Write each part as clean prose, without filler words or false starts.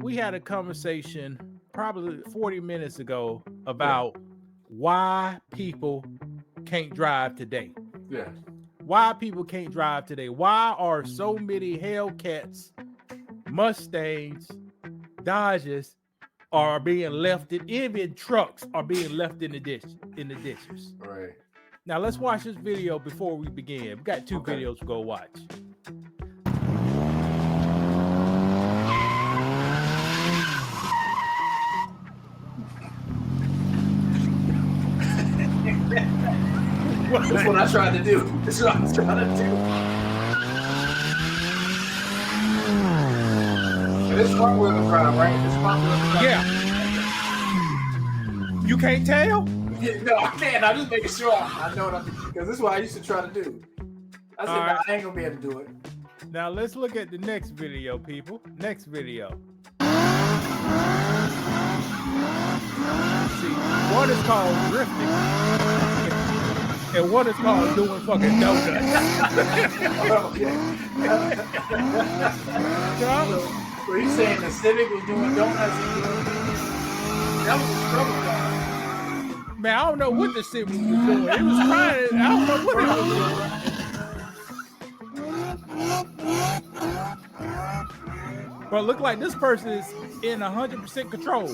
we had a conversation probably 40 minutes ago about why people can't drive today. Yeah. Why people can't drive today. Why are so many Hellcats, Mustangs, Dodges are being left in, even trucks are being left in the ditches. Right. Now let's watch this video before we begin. We got two videos to go watch. That's what I tried to do. That's what I was trying to do. And this front wheel drive, right? This front wheel drive. Yeah. You can't tell? Yeah, no, I can't. I'm just making sure I know what I'm doing. Because this is what I used to try to do. I said, nah, I ain't going to be able to do it. Now let's look at the next video, people. Next video. See, one is called drifting. And one is called doing fucking donuts. So he's saying the Civic was doing donuts. That was a struggle. Man, I don't know what the Civic was doing. It was trying. I don't know what it was doing. But it look like this person is in 100% control.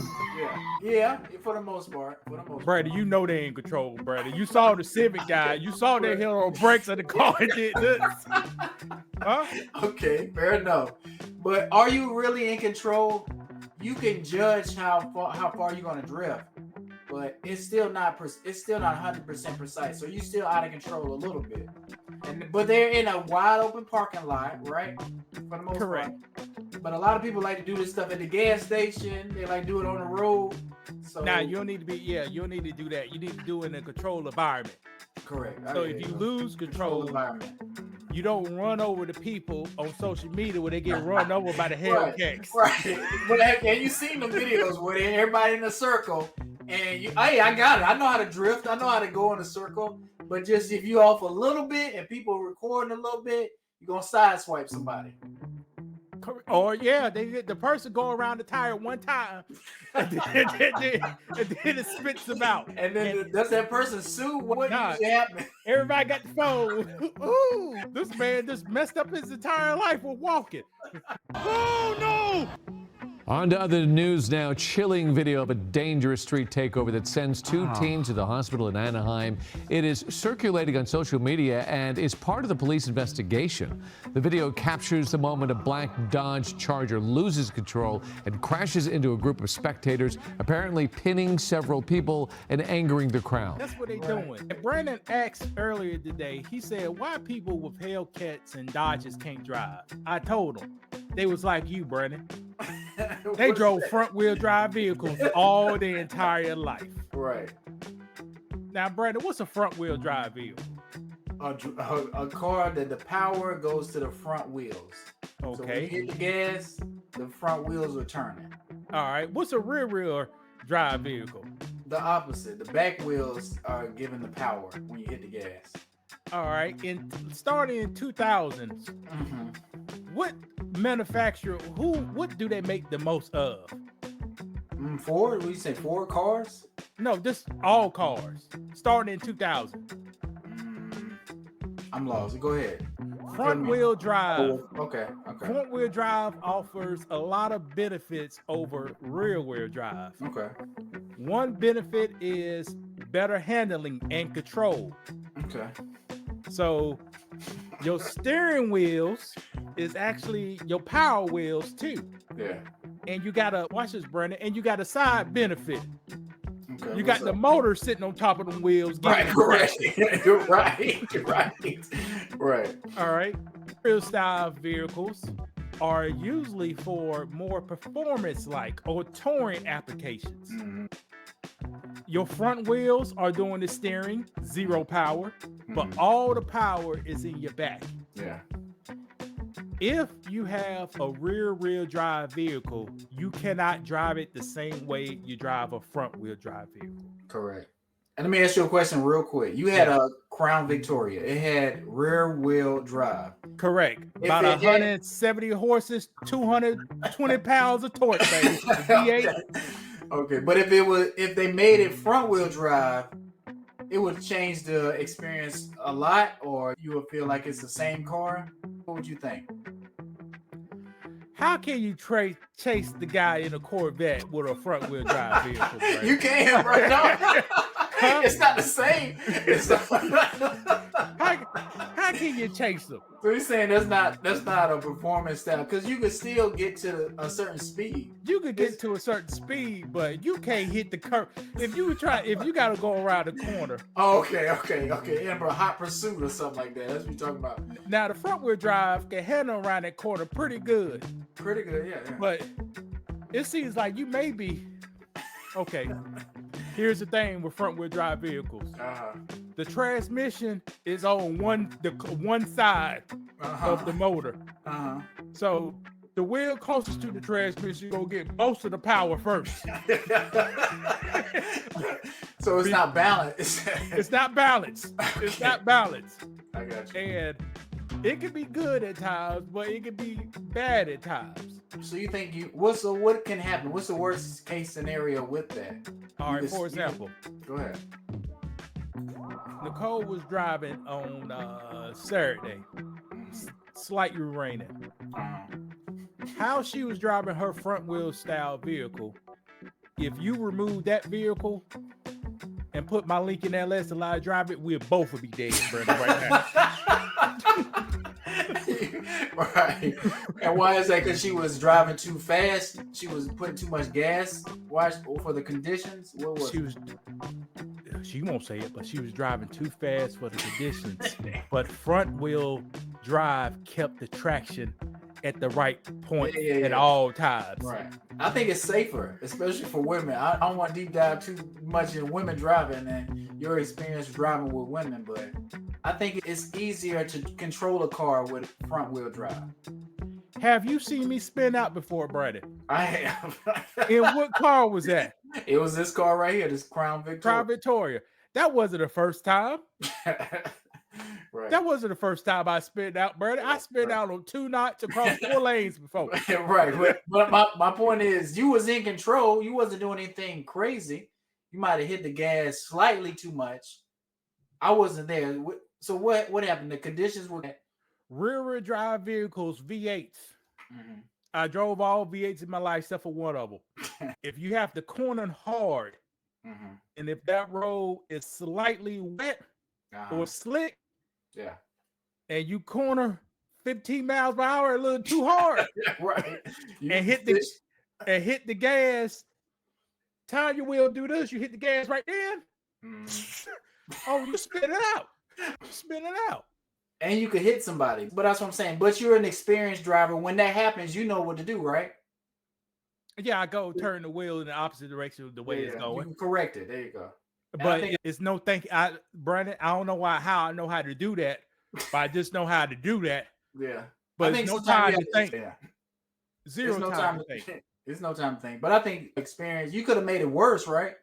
Yeah, for the most part. Brady, you know they in control, Brady. You saw the Civic guy. You saw they hit on brakes of the car and did this. Huh? Okay, fair enough. But are you really in control? You can judge how far you're gonna drift, but it's still not 100% precise. So you're still out of control a little bit. But they're in a wide open parking lot, right? For the most part. But a lot of people like to do this stuff at the gas station. They like to do it on the road. So now you don't need to be, you don't need to do that. You need to do it in a controlled environment. Correct. So if you lose control, you don't run over the people on social media where they get run over by the Hellcats. Right. But and you seen the videos where everybody in a circle and hey, I got it. I know how to drift. I know how to go in a circle. But just if you off a little bit and people recording a little bit, you're gonna sideswipe somebody. Or the person go around the tire one time and then it spits them out. And then does that person sue? What usually happens? Everybody got the phone. Ooh, this man just messed up his entire life with walking. Oh no! On to other news now. Chilling video of a dangerous street takeover that sends two teens to the hospital in Anaheim. It is circulating on social media and is part of the police investigation. The video captures the moment a black Dodge Charger loses control and crashes into a group of spectators, apparently pinning several people and angering the crowd. That's what they're doing. And Brandon asked earlier today, he said, why people with Hellcats and Dodges can't drive? I told him. They was like you, Brandon. They drove front-wheel drive vehicles all their entire life. Right. Now, Brandon, what's a front-wheel drive vehicle? A car that the power goes to the front wheels. Okay. So when you hit the gas, the front wheels are turning. All right. What's a rear-wheel drive vehicle? The opposite. The back wheels are giving the power when you hit the gas. All right. Starting in 2000s, what manufacturer, what do they make the most of? Ford? What do you say, Ford cars? No, just all cars. Starting in 2000. I'm lost. Go ahead. Front wheel drive. Okay. Front wheel drive offers a lot of benefits over rear wheel drive. Okay. One benefit is better handling and control. Okay. So your steering wheels is actually your power wheels too. Yeah. And you gotta watch this, Brandon, and you got a side benefit. Okay, you got the motor sitting on top of the wheels. Right. All right. Real style vehicles are usually for more performance-like or touring applications. Your front wheels are doing the steering, zero power, but all the power is in your back. Yeah. If you have a rear-wheel drive vehicle, you cannot drive it the same way you drive a front-wheel drive vehicle. Correct. And let me ask you a question real quick. You had a Crown Victoria. It had rear wheel drive. Correct. If About it had- 170 horses, 220 pounds of torque, baby. The V8. Okay, but if they made it front wheel drive, it would change the experience a lot, or you would feel like it's the same car. What would you think? How can you chase the guy in a Corvette with a front wheel drive vehicle? Right? You can't right now. It's not the same. It's not. How can you chase them? So you're saying that's not a performance style, because you could still get to a certain speed. You could get to a certain speed, but you can't hit the curve. If you gotta go around the corner. Oh, okay. Yeah, bro, hot pursuit or something like that. That's what you're talking about. Now the front wheel drive can handle around that corner pretty good. Pretty good, yeah. But it seems like you may be okay. Here's the thing with front wheel drive vehicles. The transmission is on one side of the motor. So the wheel closest to the transmission, you're gonna get most of the power first. So it's not balanced. It's not balanced. Okay. It's not balanced. I got you. And it can be good at times, but it can be bad at times. So you think what can happen? What's the worst case scenario with that? All right, for example. Go ahead. Nicole was driving on Saturday, slightly raining. How she was driving her front wheel style vehicle, if you remove that vehicle and put my Lincoln LS and I drive it, we'll both be dead, brother, right now. Right. And why is that? Because she was driving too fast? She was putting too much gas? Why? For the conditions? What was She won't say it, but she was driving too fast for the conditions. But front wheel drive kept the traction at the right point at all times. Right. I think it's safer, especially for women. I don't want to deep dive too much in women driving and your experience driving with women, but I think it's easier to control a car with front wheel drive. Have you seen me spin out before, Brandon? I have. And what car was that? It was this car right here, this Crown Victoria. Crown Victoria. That wasn't the first time. Right. That wasn't the first time I spin out, Brandon. I spin out on 2 knots across 4 lanes before. Right. But my point is, you was in control. You wasn't doing anything crazy. You might have hit the gas slightly too much. I wasn't there. So what happened? The conditions were rear drive vehicles, V8s. Mm-hmm. I drove all V8s in my life except for one of them. If you have to corner hard, and if that road is slightly wet or slick, and you corner 15 miles per hour a little too hard, right, and hit the gas, time you will do this, you hit the gas right then. Oh, you spin it out. Spin it out. And you could hit somebody. But that's what I'm saying. But you're an experienced driver. When that happens, you know what to do, right? Yeah, I go turn the wheel in the opposite direction of the way it's going. You correct it. There you go. But it's no thinking. Brandon, I don't know how I know how to do that, but I just know how to do that. Yeah. But it's no time to think. Zero time to think. There's no time to think. But I think experience, you could have made it worse, right?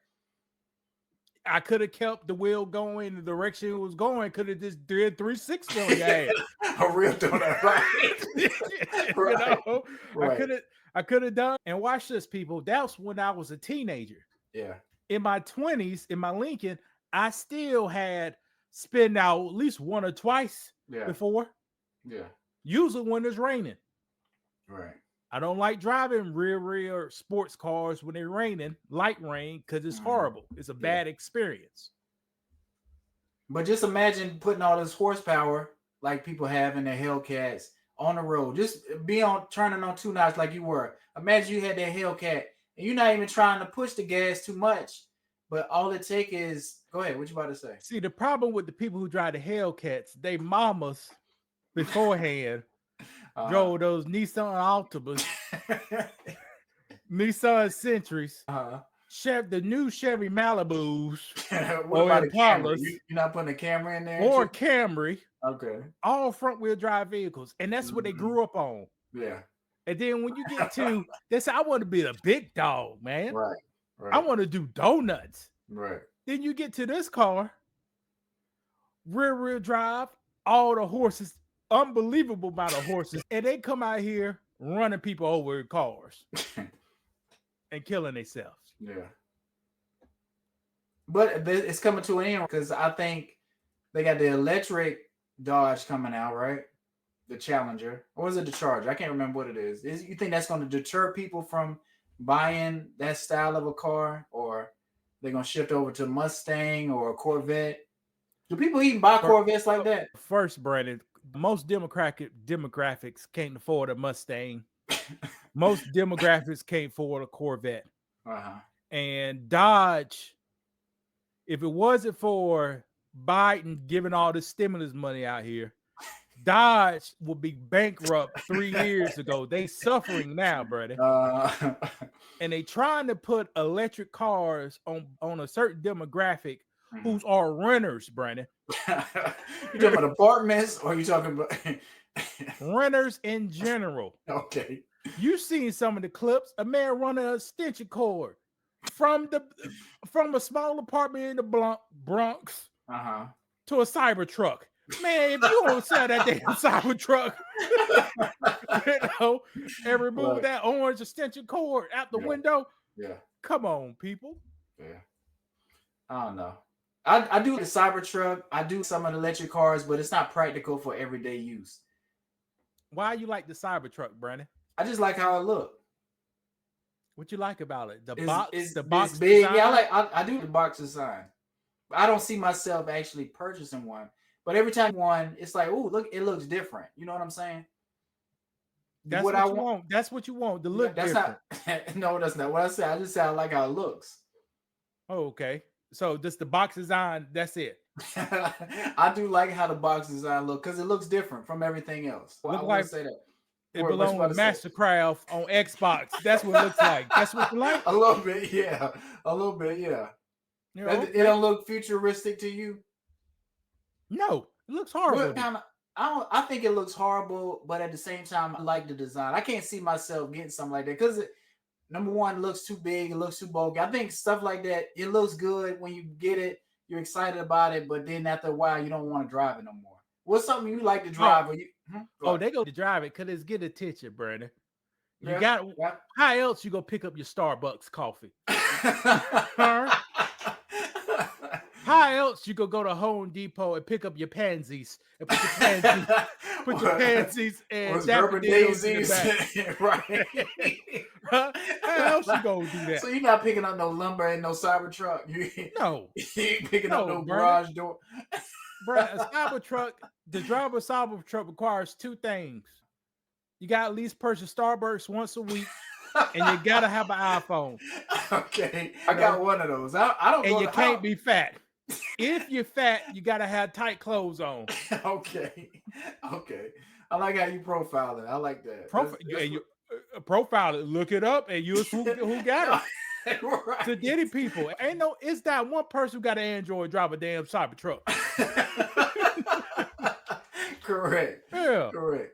I could have kept the wheel going in the direction it was going. Could have just did 360 on your ass. A real donut, right? Right. You know? Right. I could have done. And watch this, people. That's when I was a teenager. Yeah. In my 20s, in my Lincoln, I still had spin out at least one or twice before. Yeah. Usually when it's raining. Right. I don't like driving rear sports cars when it's raining, light rain, because it's horrible. It's a bad experience. But just imagine putting all this horsepower like people have in their Hellcats on the road. Just turning on 2 knots like you were. Imagine you had that Hellcat and you're not even trying to push the gas too much, but all it takes is, go ahead, what you about to say? See, the problem with the people who drive the Hellcats, they mamas beforehand drove those Nissan Altimas, Nissan Centuries, the new Chevy Malibus, what about a Camry? You're not putting a Camry in there? Or Camry. Okay. All front wheel drive vehicles. And that's what they grew up on. Yeah. And then when you get to this, I want to be the big dog, man. Right. I want to do donuts. Right. Then you get to this car, rear drive, all the horses, unbelievable amount of horses, and they come out here running people over in cars and killing themselves. Yeah. But it's coming to an end because I think they got the electric Dodge coming out, right? The Challenger. Or is it the Charger? I can't remember what it is. You think that's going to deter people from buying that style of a car? Or they're going to shift over to Mustang or a Corvette? Do people even buy Corvettes like that? First, Brandon, most demographics can't afford a Mustang. Most demographics can't afford a Corvette. And Dodge, if it wasn't for Biden giving all this stimulus money out here, Dodge would be bankrupt 3 years ago. They suffering now, brother. And they trying to put electric cars on a certain demographic who's are renters, Brandon. You talking about apartments or you talking about renters in general? Okay. You seen some of the clips, a man running an extension cord from a small apartment in the Bronx to a Cybertruck. Man, if you don't sell that damn Cybertruck, and remove that orange extension cord out the window, come on, people. Yeah, I don't know. I do the Cybertruck. I do some of the electric cars, but it's not practical for everyday use. Why you like the Cybertruck, Brandon? I just like how it looks. What you like about it? The box big. Design? Yeah, I do the box design. I don't see myself actually purchasing one. But every time one, it's like, oh, look, it looks different. You know what I'm saying? That's what you want. That's what you want. The look different. No, that's not what I said. I just say I like how it looks. Oh, okay. So just the box design, that's it. I do like how the box design look because it looks different from everything else. Well, I want to say that. It belongs to Mastercraft on Xbox. That's what it looks like. That's what you like? A little bit, yeah. A little bit, yeah. It don't look futuristic to you? No, it looks horrible. I think it looks horrible, but at the same time, I like the design. I can't see myself getting something like that because number one, it looks too big, it looks too bulky. I think stuff like that, it looks good when you get it, you're excited about it, but then after a while, you don't want to drive it no more. What's something you like to drive? They go to drive it because it's get attention, Brandon. How else you go pick up your Starbucks coffee? How else you go to Home Depot and pick up your pansies and put your pansies and daffodils in the back? Right. How else you go do that? So you're not picking up no lumber and no Cybertruck. No. You ain't picking up no garage door. Bro, the driver of a Cybertruck requires two things. You got to at least purchase Starbucks once a week, and you got to have an iPhone. Okay. I got one of those. I don't. And you can't be fat. If you're fat, you got to have tight clothes on. Okay. I like how you profile it. I like that. Profile it. Look it up, and you'll who got it. Right. To Diddy people. It's that one person who got an Android drive a damn Cybertruck. Correct. Yeah. Correct.